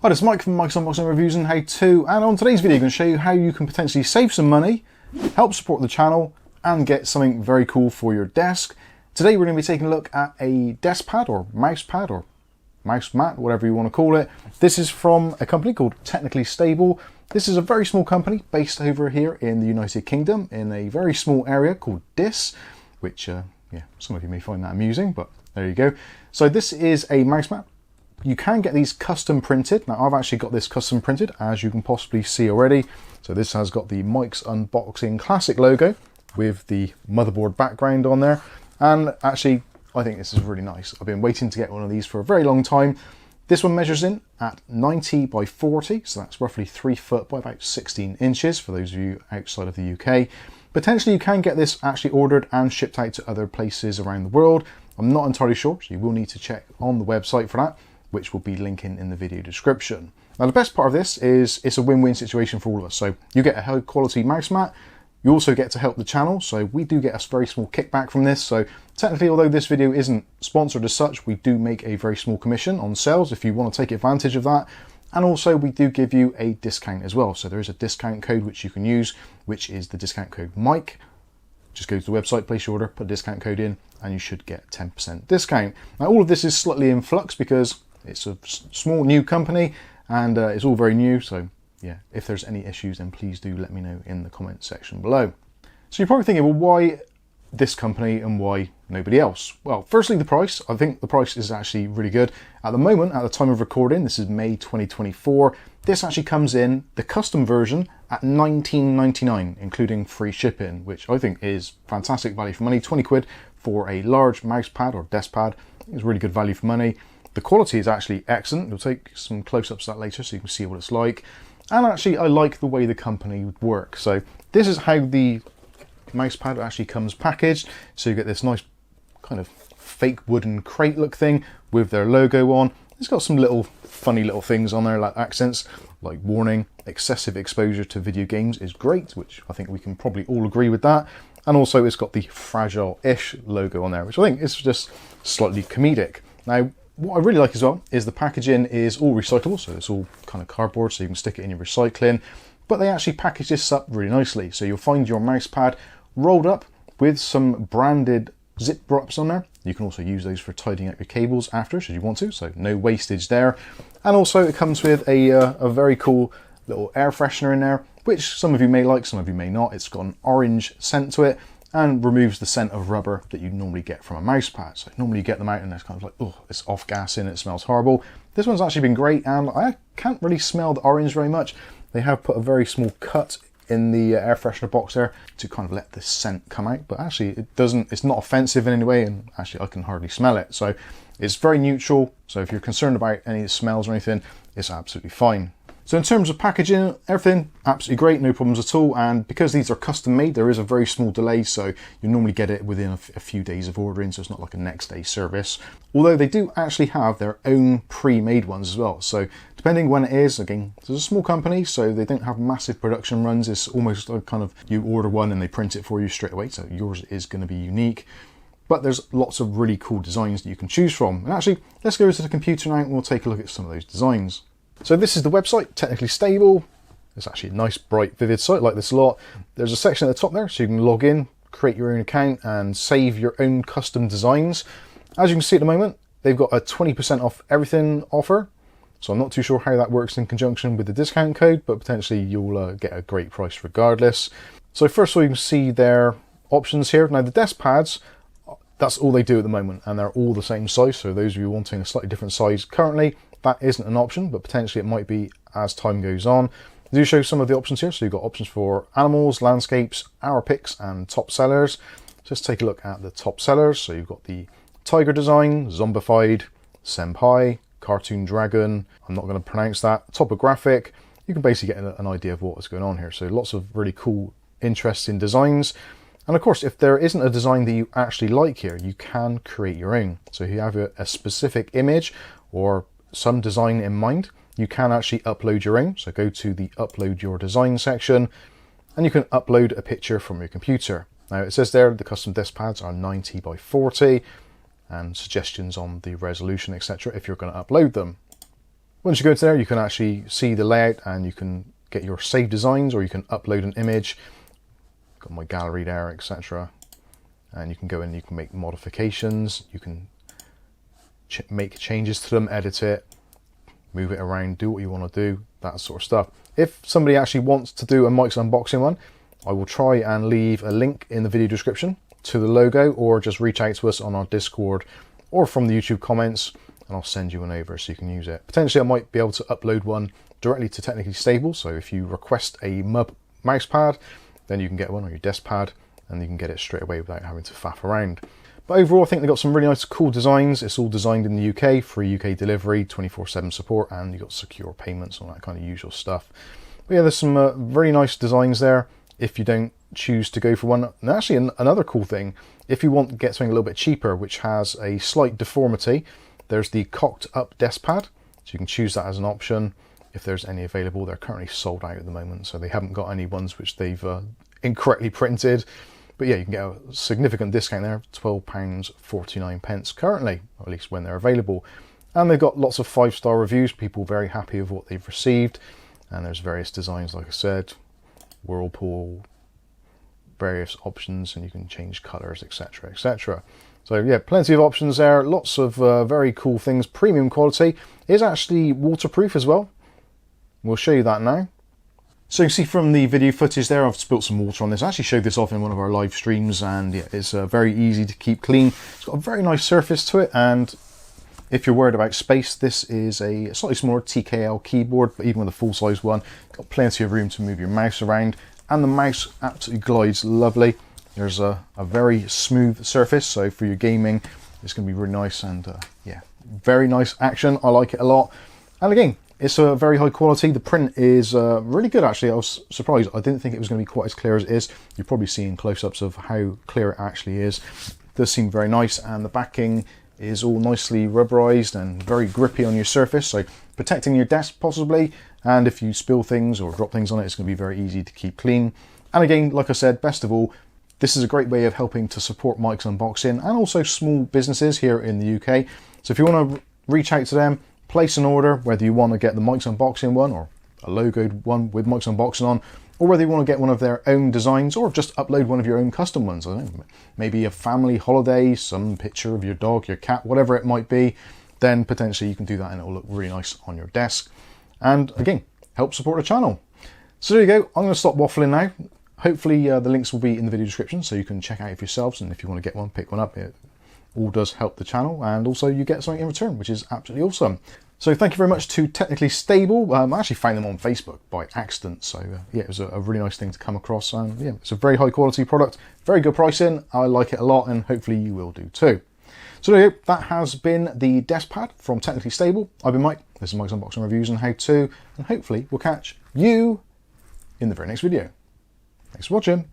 Hi, it's Mike from Mike's Unboxing Reviews and How To, and on today's video I'm going to show you how you can potentially save some money, help support the channel, and get something very cool for your desk. Today we're going to be taking a look at a desk pad or mouse mat, whatever you want to call it. This is from a company called technicallystable. This is a very small company based over here in the United Kingdom in a very small area called Dis, which some of you may find that amusing, but there you go. So this is a mouse mat. You can get these custom printed. Now I've actually got this custom printed, as you can possibly see already. So this has got the Mike's Unboxing Classic logo with the motherboard background on there. And actually, I think this is really nice. I've been waiting to get one of these for a very long time. This one measures in at 90 by 40, so that's roughly 3 foot by about 16 inches for those of you outside of the UK. Potentially you can get this actually ordered and shipped out to other places around the world. I'm not entirely sure, so you will need to check on the website for that, which will be linking in the video description. Now the best part of this is it's a win-win situation for all of us. So you get a high quality mouse mat, you also get to help the channel, so we do get a very small kickback from this. So technically, although this video isn't sponsored as such, we do make a very small commission on sales if you want to take advantage of that. And also we do give you a discount as well. So there is a discount code which you can use, which is the discount code Mike. Just go to the website, place your order, put a discount code in, and you should get 10% discount. Now all of this is slightly in flux because it's a small new company and it's all very new. So yeah, if there's any issues, then please do let me know in the comment section below. So you're probably thinking, well, why this company and why nobody else? Well, firstly, the price. I think the price is actually really good. At the moment, at the time of recording, this is May 2024, this actually comes in the custom version at £19.99, including free shipping, which I think is fantastic value for money. 20 quid for a large mouse pad or desk pad is really good value for money. The quality is actually excellent. We'll take some close-ups of that later so you can see what it's like. And actually, I like the way the company would work. So this is how the mouse pad actually comes packaged. So you get this nice kind of fake wooden crate look thing with their logo on. It's got some little funny little things on there like accents, like warning, excessive exposure to video games is great, which I think we can probably all agree with that. And also it's got the fragile-ish logo on there, which I think is just slightly comedic. Now, what I really like as well is the packaging is all recyclable, so it's all kind of cardboard, so you can stick it in your recycling. But they actually package this up really nicely. So you'll find your mouse pad rolled up with some branded zip wraps on there. You can also use those for tidying up your cables after, should you want to, so no wastage there. And also it comes with a very cool little air freshener in there, which some of you may like, some of you may not. It's got an orange scent to it and removes the scent of rubber that you normally get from a mouse pad. So normally you get them out and it's kind of like, oh, it's off-gassing, it smells horrible. This one's actually been great, and I can't really smell the orange very much. They have put a very small cut in the air freshener box there to kind of let the scent come out, but actually it's not offensive in any way, and actually I can hardly smell it. So it's very neutral, so if you're concerned about any smells or anything, it's absolutely fine. So in terms of packaging, everything absolutely great, no problems at all. And because these are custom made, there is a very small delay, so you normally get it within a few days of ordering, so it's not like a next day service. Although they do actually have their own pre-made ones as well. So depending when it is, again, it's a small company, so they don't have massive production runs. It's almost like kind of you order one and they print it for you straight away, so yours is going to be unique. But there's lots of really cool designs that you can choose from. And actually, let's go to the computer now and we'll take a look at some of those designs. So this is the website, technicallystable. It's actually a nice, bright, vivid site, like this a lot. There's a section at the top there, so you can log in, create your own account, and save your own custom designs. As you can see at the moment, they've got a 20% off everything offer. So I'm not too sure how that works in conjunction with the discount code, but potentially you'll get a great price regardless. So first of all, you can see their options here. Now the desk pads, that's all they do at the moment, and they're all the same size. So those of you wanting a slightly different size currently, that isn't an option, but potentially it might be as time goes on. They do show some of the options here. So you've got options for animals, landscapes, hour picks, and top sellers. So let's take a look at the top sellers. So you've got the tiger design, zombified, senpai, cartoon dragon, I'm not going to pronounce that, topographic. You can basically get an idea of what's going on here. So lots of really cool, interesting designs. And of course, if there isn't a design that you actually like here, you can create your own. So if you have a specific image or some design in mind, you can actually upload your own. So go to the upload your design section and you can upload a picture from your computer. Now it says there the custom desk pads are 90 by 40 and suggestions on the resolution, etc. if you're going to upload them. Once you go to there, you can actually see the layout and you can get your saved designs, or you can upload an image. Got my gallery there, etc. And you can go in, you can make modifications, you can make changes to them, edit it, move it around, do what you want to do, that sort of stuff. If somebody actually wants to do a Mike's Unboxing one, I will try and leave a link in the video description to the logo, or just reach out to us on our Discord or from the YouTube comments, and I'll send you one over so you can use it. Potentially I might be able to upload one directly to Technically Stable, so if you request a mouse pad, then you can get one on your desk pad and you can get it straight away without having to faff around. But overall, I think they've got some really nice, cool designs. It's all designed in the UK, free UK delivery, 24/7 support, and you've got secure payments, all that kind of usual stuff. But yeah, there's some very nice designs there if you don't choose to go for one. And actually, another cool thing, if you want to get something a little bit cheaper, which has a slight deformity, there's the cocked up desk pad. So you can choose that as an option if there's any available. They're currently sold out at the moment, so they haven't got any ones which they've incorrectly printed. But yeah, you can get a significant discount there, £12.49 currently, or at least when they're available. And they've got lots of 5-star reviews, people very happy with what they've received. And there's various designs, like I said, whirlpool, various options, and you can change colours, etc, etc. So yeah, plenty of options there, lots of very cool things, premium quality. It is actually waterproof as well. We'll show you that now. So you can see from the video footage there, I've spilt some water on this. I actually showed this off in one of our live streams, and yeah, it's very easy to keep clean. It's got a very nice surface to it, and if you're worried about space, this is a slightly smaller TKL keyboard, but even with a full-size one, got plenty of room to move your mouse around, and the mouse absolutely glides lovely. There's a very smooth surface, so for your gaming, it's going to be really nice, and yeah, very nice action. I like it a lot. And again, it's a very high quality. The print is really good, actually. I was surprised. I didn't think it was going to be quite as clear as it is. You're probably seeing close-ups of how clear it actually is. It does seem very nice, and the backing is all nicely rubberized and very grippy on your surface, so protecting your desk possibly, and if you spill things or drop things on it, it's going to be very easy to keep clean. And again, like I said, best of all, this is a great way of helping to support Mike's Unboxing and also small businesses here in the UK. So if you want to reach out to them, place an order, whether you want to get the Mike's Unboxing one or a logoed one with Mike's Unboxing on, or whether you want to get one of their own designs, or just upload one of your own custom ones. I don't know, maybe a family holiday, some picture of your dog, your cat, whatever it might be, then potentially you can do that and it'll look really nice on your desk. And again, help support the channel. So there you go. I'm going to stop waffling now. Hopefully the links will be in the video description, so you can check out it for yourselves, and if you want to get one, pick one up. It all does help the channel, and also you get something in return, which is absolutely awesome. So thank you very much to Technically Stable. I actually found them on Facebook by accident, so yeah, it was a really nice thing to come across, and yeah, it's a very high quality product, very good pricing. I like it a lot, and hopefully you will do too. So there you go. That has been the desk pad from Technically Stable. I've been Mike. This is Mike's Unboxing Reviews and How To, and hopefully we'll catch you in the very next video. Thanks for watching.